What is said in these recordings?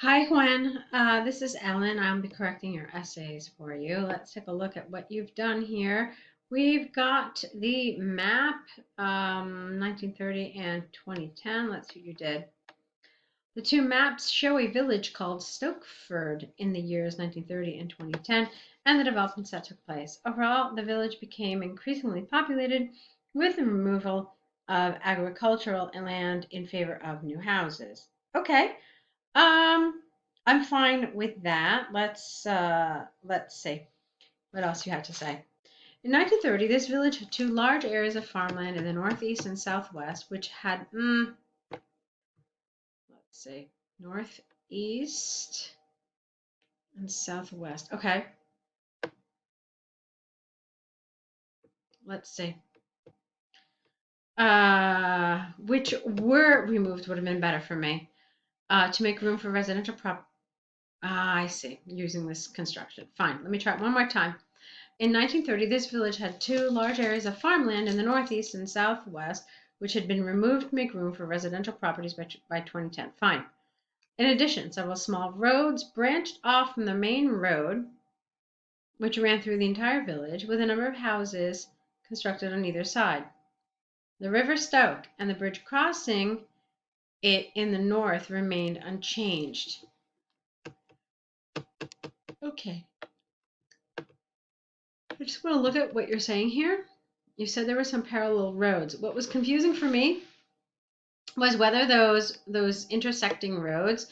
Hi, Huyen. This is Ellen. I'll be correcting your essays for you. Let's take a look at what you've done here. We've got the map, 1930 and 2010. Let's see what you did. The two maps show a village called Stokeford in the years 1930 and 2010, and the developments that took place. Overall, the village became increasingly populated with the removal of agricultural land in favor of new houses. Okay. Um, I'm fine with that. Let's see what else you had to say. In 1930, this village had two large areas of farmland in the northeast and southwest, which had let's see, northeast and southwest. Okay, let's see. Which were removed would have been better for me. To make room for residential prop. Ah, I see. Using this construction. Fine. Let me try it one more time. In 1930, this village had two large areas of farmland in the northeast and southwest, which had been removed to make room for residential properties by 2010. Fine. In addition, several small roads branched off from the main road, which ran through the entire village, with a number of houses constructed on either side. The River Stoke and the bridge crossing it in the north remained unchanged. Okay. I just want to look at what you're saying here. You said there were some parallel roads. What was confusing for me was whether those intersecting roads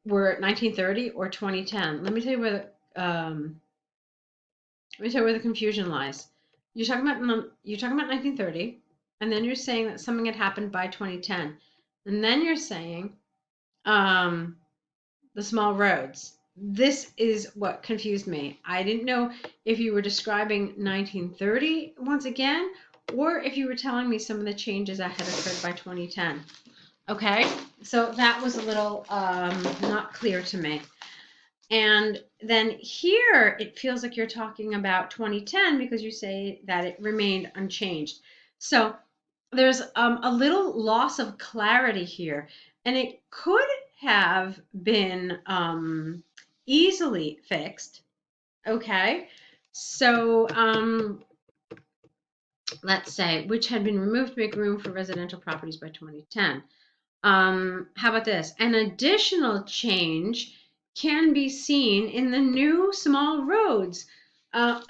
were 1930 or 2010. Let me tell you where the confusion lies. You're talking about 1930, and then you're saying that something had happened by 2010, and then you're saying um, the small roads. This is what confused me. I didn't know if you were describing 1930 once again, or if you were telling me some of the changes that had occurred by 2010. Okay, so that was a little not clear to me. And then here it feels like you're talking about 2010 because you say that it remained unchanged. So there's a little loss of clarity here, and it could have been easily fixed. Okay, so let's say which had been removed to make room for residential properties by 2010. How about this? An additional change can be seen in the new small roads, uh,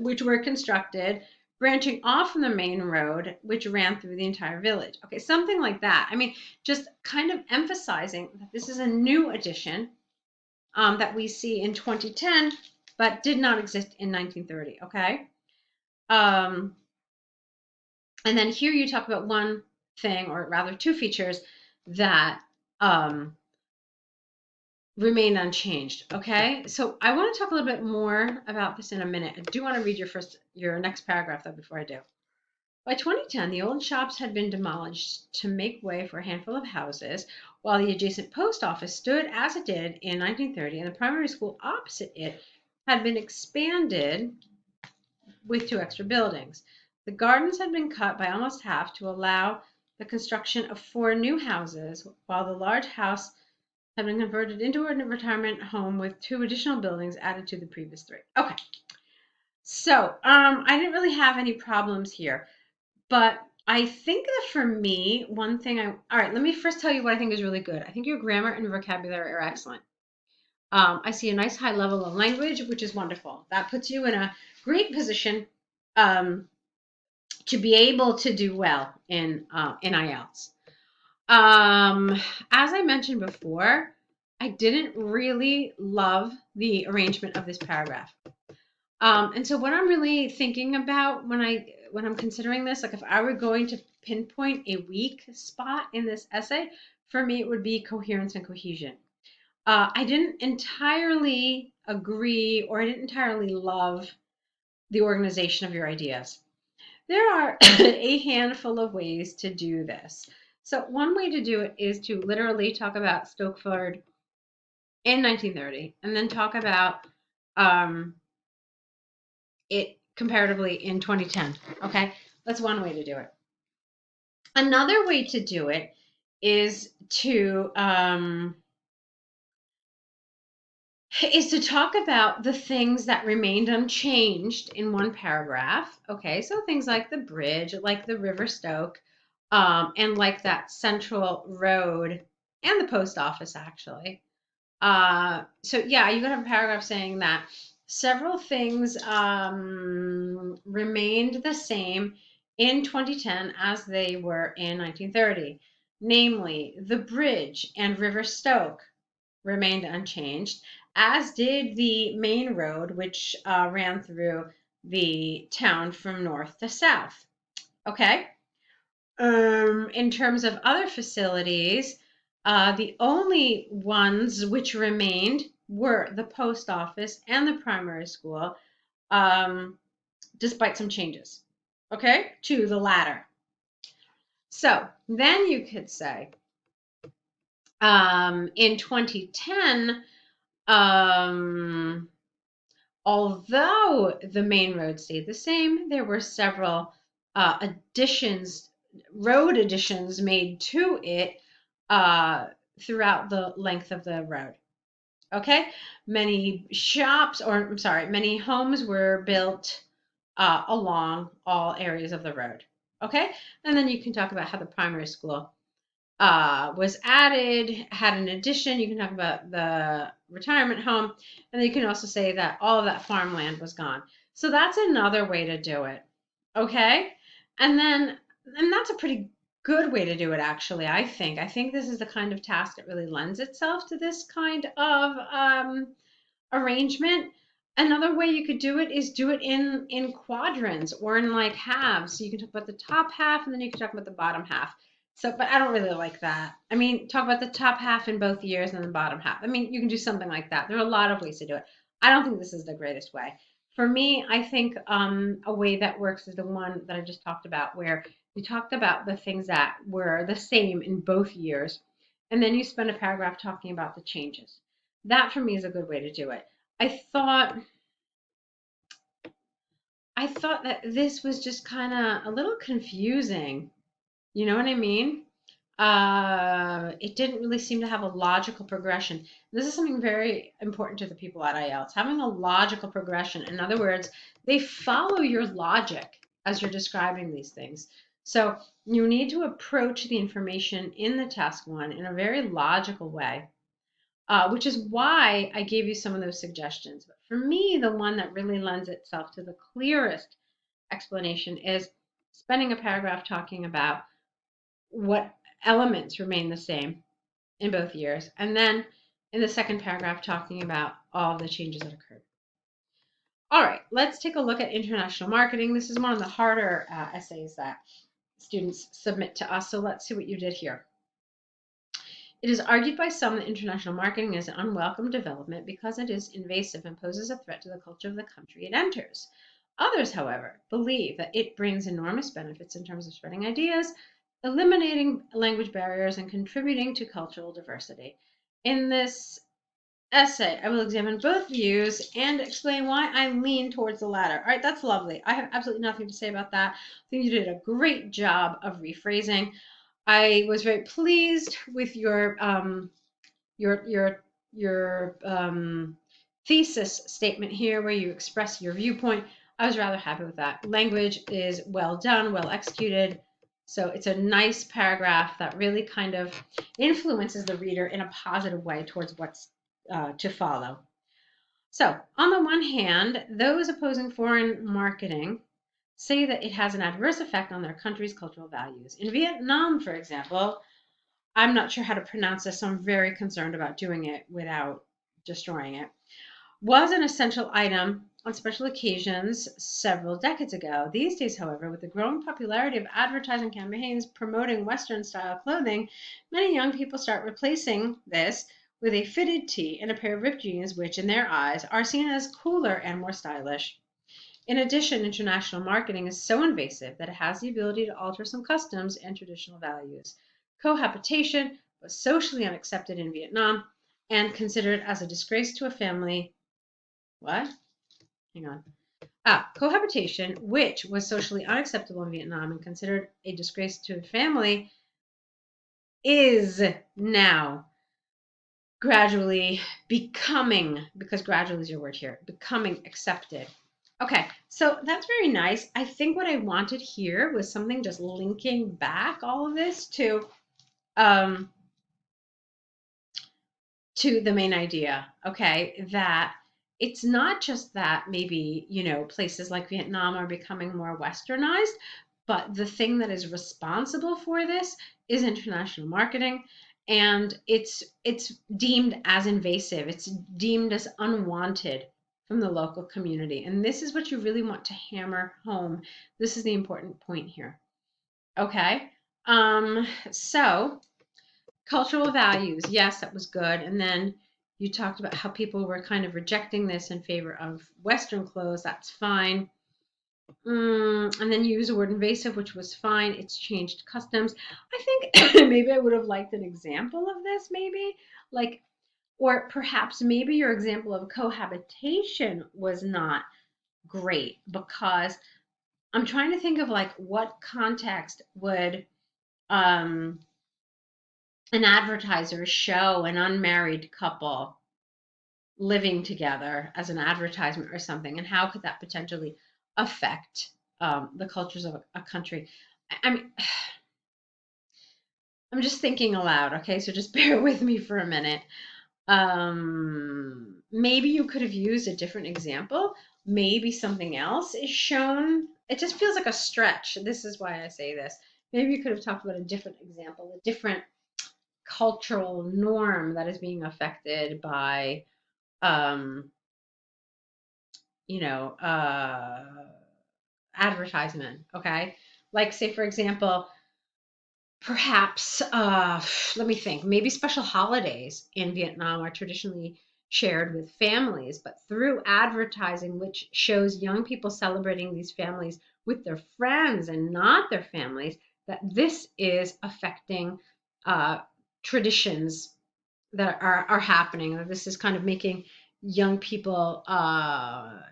which were constructed branching off from the main road, which ran through the entire village. Okay, something like that. I mean, just kind of emphasizing that this is a new addition that we see in 2010, but did not exist in 1930. Okay. Um, and then here you talk about one thing, or rather two features that um, remain unchanged. Okay, so I want to talk a little bit more about this in a minute. I do want to read your next paragraph though before I do. By 2010, the old shops had been demolished to make way for a handful of houses, while the adjacent post office stood as it did in 1930, and the primary school opposite it had been expanded with two extra buildings. The gardens had been cut by almost half to allow the construction of four new houses, while the large house had been converted into a retirement home with two additional buildings added to the previous three. Okay, so I didn't really have any problems here, but I think that for me, all right, let me first tell you what I think is really good. I think your grammar and vocabulary are excellent. I see a nice high level of language, which is wonderful. That puts you in a great position um, to be able to do well in IELTS. As I mentioned before, I didn't really love the arrangement of this paragraph. And so what I'm really thinking about when I'm considering this, like if I were going to pinpoint a weak spot in this essay, for me it would be coherence and cohesion. I didn't entirely agree, or I didn't entirely love the organization of your ideas. There are a handful of ways to do this. So one way to do it is to literally talk about Stokeford in 1930, and then talk about um, it comparatively in 2010. Okay, that's one way to do it. Another way to do it is to is to talk about the things that remained unchanged in one paragraph. Okay, so things like the bridge, like the River Stoke, and like that central road and the post office, actually. So yeah, you could have a paragraph saying that several things remained the same in 2010 as they were in 1930. Namely, the bridge and River Stoke remained unchanged, as did the main road, which ran through the town from north to south. Okay. In terms of other facilities, the only ones which remained were the post office and the primary school, despite some changes, okay, to the latter. So then you could say, in 2010, although the main road stayed the same, there were several road additions made to it throughout the length of the road. Okay, many many homes were built along all areas of the road. Okay, and then you can talk about how the primary school was added, had an addition. You can talk about the retirement home, and then you can also say that all of that farmland was gone. So that's another way to do it. Okay, and that's a pretty good way to do it, actually. I think. I think this is the kind of task that really lends itself to this kind of arrangement. Another way you could do it is do it in quadrants or in like halves. So you can talk about the top half and then you can talk about the bottom half. So, but I don't really like that. I mean, talk about the top half in both years and the bottom half. I mean, you can do something like that. There are a lot of ways to do it. I don't think this is the greatest way. For me, I think a way that works is the one that I just talked about, where you talked about the things that were the same in both years, and then you spend a paragraph talking about the changes. That for me is a good way to do it. I thought I thought that this was just kind of a little confusing. You know what I mean? It didn't really seem to have a logical progression. This is something very important to the people at IELTS, having a logical progression. In other words, they follow your logic as you're describing these things. So you need to approach the information in the task one in a very logical way. Which is why I gave you some of those suggestions. But for me, the one that really lends itself to the clearest explanation is spending a paragraph talking about what elements remain the same in both years, and then in the second paragraph talking about all of the changes that occurred. All right, let's take a look at international marketing. This is one of the harder essays that students submit to us, so let's see what you did here. It is argued by some that international marketing is an unwelcome development because it is invasive and poses a threat to the culture of the country it enters. Others, however, believe that it brings enormous benefits in terms of spreading ideas, eliminating language barriers, and contributing to cultural diversity. In this essay, I will examine both views and explain why I lean towards the latter. All right, that's lovely. I have absolutely nothing to say about that. I think you did a great job of rephrasing. I was very pleased with your thesis statement here, where you express your viewpoint. I was rather happy with that. Language is well done, well executed. So it's a nice paragraph that really kind of influences the reader in a positive way towards what's to follow. So, on the one hand, those opposing foreign marketing say that it has an adverse effect on their country's cultural values. In Vietnam, for example, I'm not sure how to pronounce this, so I'm very concerned about doing it without destroying it, was an essential item on special occasions several decades ago. These days, however, with the growing popularity of advertising campaigns promoting Western style clothing, many young people start replacing this with a fitted tee and a pair of ripped jeans, which, in their eyes, are seen as cooler and more stylish. In addition, international marketing is so invasive that it has the ability to alter some customs and traditional values. Cohabitation was socially unaccepted in Vietnam and considered as a disgrace to a family. What? Hang on. Cohabitation, which was socially unacceptable in Vietnam and considered a disgrace to a family, is now gradually becoming, because gradually is your word here, becoming accepted. Okay, so that's very nice. I think what I wanted here was something just linking back all of this um, to the main idea, okay, that it's not just that maybe, places like Vietnam are becoming more westernized, but the thing that is responsible for this is international marketing, and it's deemed as invasive. It's deemed as unwanted from the local community. And this is what you really want to hammer home. This is the important point here. Okay? So cultural values, yes, that was good. And then you talked about how people were kind of rejecting this in favor of Western clothes. That's fine. And then you use the word invasive, which was fine. It's changed customs. I think maybe I would have liked an example of this, maybe like, or perhaps maybe your example of cohabitation was not great, because I'm trying to think of like what context would um, an advertiser show an unmarried couple living together as an advertisement or something, and how could that potentially affect the cultures of a country? I mean, I'm just thinking aloud, okay? So just bear with me for a minute. Maybe you could have used a different example. Maybe something else is shown. It just feels like a stretch. This is why I say this. Maybe you could have talked about a different example, a different cultural norm that is being affected by um, you know, advertisement. Okay. Like, say, for example, perhaps, let me think, maybe special holidays in Vietnam are traditionally shared with families, but through advertising, which shows young people celebrating these families with their friends and not their families, that this is affecting uh, traditions that are happening. That this is kind of making young people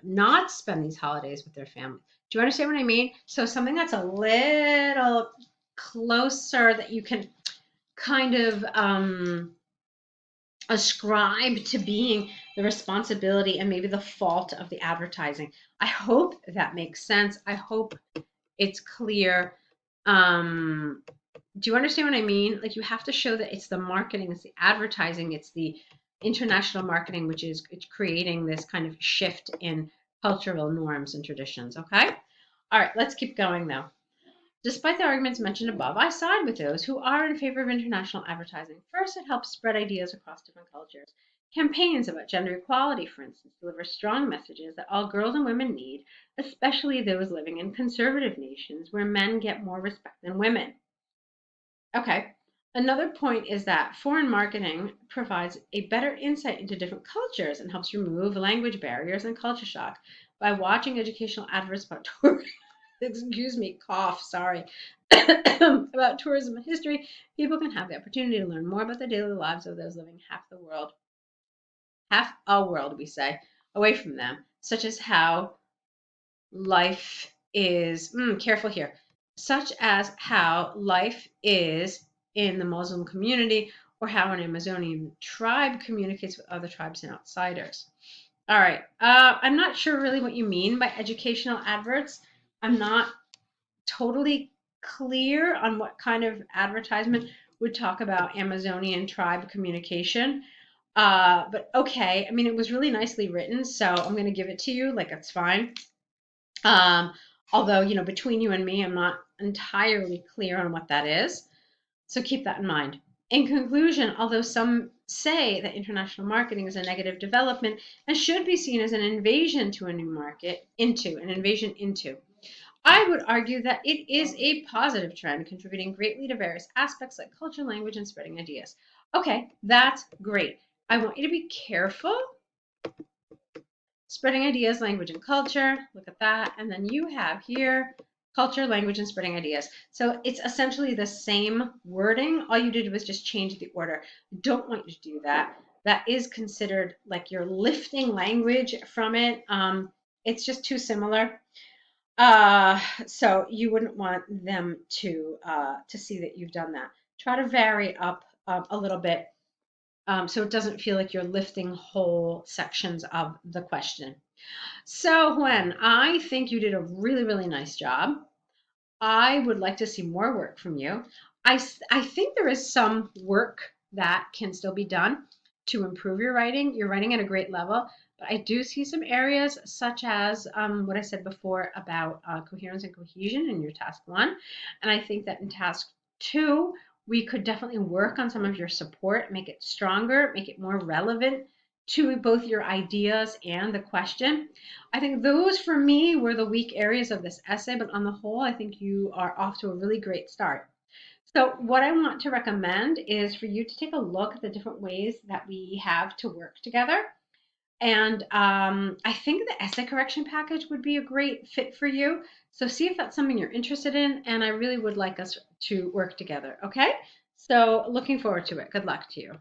not spend these holidays with their family. Do you understand what I mean? So something that's a little closer that you can kind of ascribe to being the responsibility and maybe the fault of the advertising. I hope that makes sense. I hope it's clear. Um, do you understand what I mean? Like, you have to show that it's the marketing, it's the advertising, it's the international marketing, which is it's creating this kind of shift in cultural norms and traditions. Okay. All right. Let's keep going though. Despite the arguments mentioned above, I side with those who are in favor of international advertising. First, it helps spread ideas across different cultures. Campaigns about gender equality, for instance, deliver strong messages that all girls and women need, especially those living in conservative nations where men get more respect than women. Okay. Another point is that foreign marketing provides a better insight into different cultures and helps remove language barriers and culture shock. By watching educational adverts about tourism, excuse me, cough, sorry, about tourism and history, people can have the opportunity to learn more about the daily lives of those living half a world, we say, away from them, such as how life is, careful here, such as how life is in the Muslim community, or how an Amazonian tribe communicates with other tribes and outsiders. All right. I'm not sure really what you mean by educational adverts. I'm not totally clear on what kind of advertisement would talk about Amazonian tribe communication. But okay. I mean, it was really nicely written, so I'm going to give it to you. Like, it's fine. Um, Although, between you and me, I'm not entirely clear on what that is. So keep that in mind. In conclusion, although some say that international marketing is a negative development and should be seen as an invasion to a new market, an invasion into, I would argue that it is a positive trend, contributing greatly to various aspects like culture, language, and spreading ideas. Okay, that's great. I want you to be careful. Spreading ideas, language, and culture. Look at that. And then you have here culture, language, and spreading ideas. So it's essentially the same wording. All you did was just change the order. Don't want you to do that. That is considered like you're lifting language from it. It's just too similar. So you wouldn't want them to see that you've done that. Try to vary up a little bit so it doesn't feel like you're lifting whole sections of the question. So, Huyen, I think you did a really, really nice job. I would like to see more work from you. I think there is some work that can still be done to improve your writing. You're writing at a great level, but I do see some areas such as what I said before about coherence and cohesion in your task one. And I think that in task two, we could definitely work on some of your support, make it stronger, make it more relevant to both your ideas and the question. I think those for me were the weak areas of this essay, but on the whole, I think you are off to a really great start. So, what I want to recommend is for you to take a look at the different ways that we have to work together. And I think the essay correction package would be a great fit for you. So, see if that's something you're interested in. And I really would like us to work together. Okay? So, looking forward to it. Good luck to you.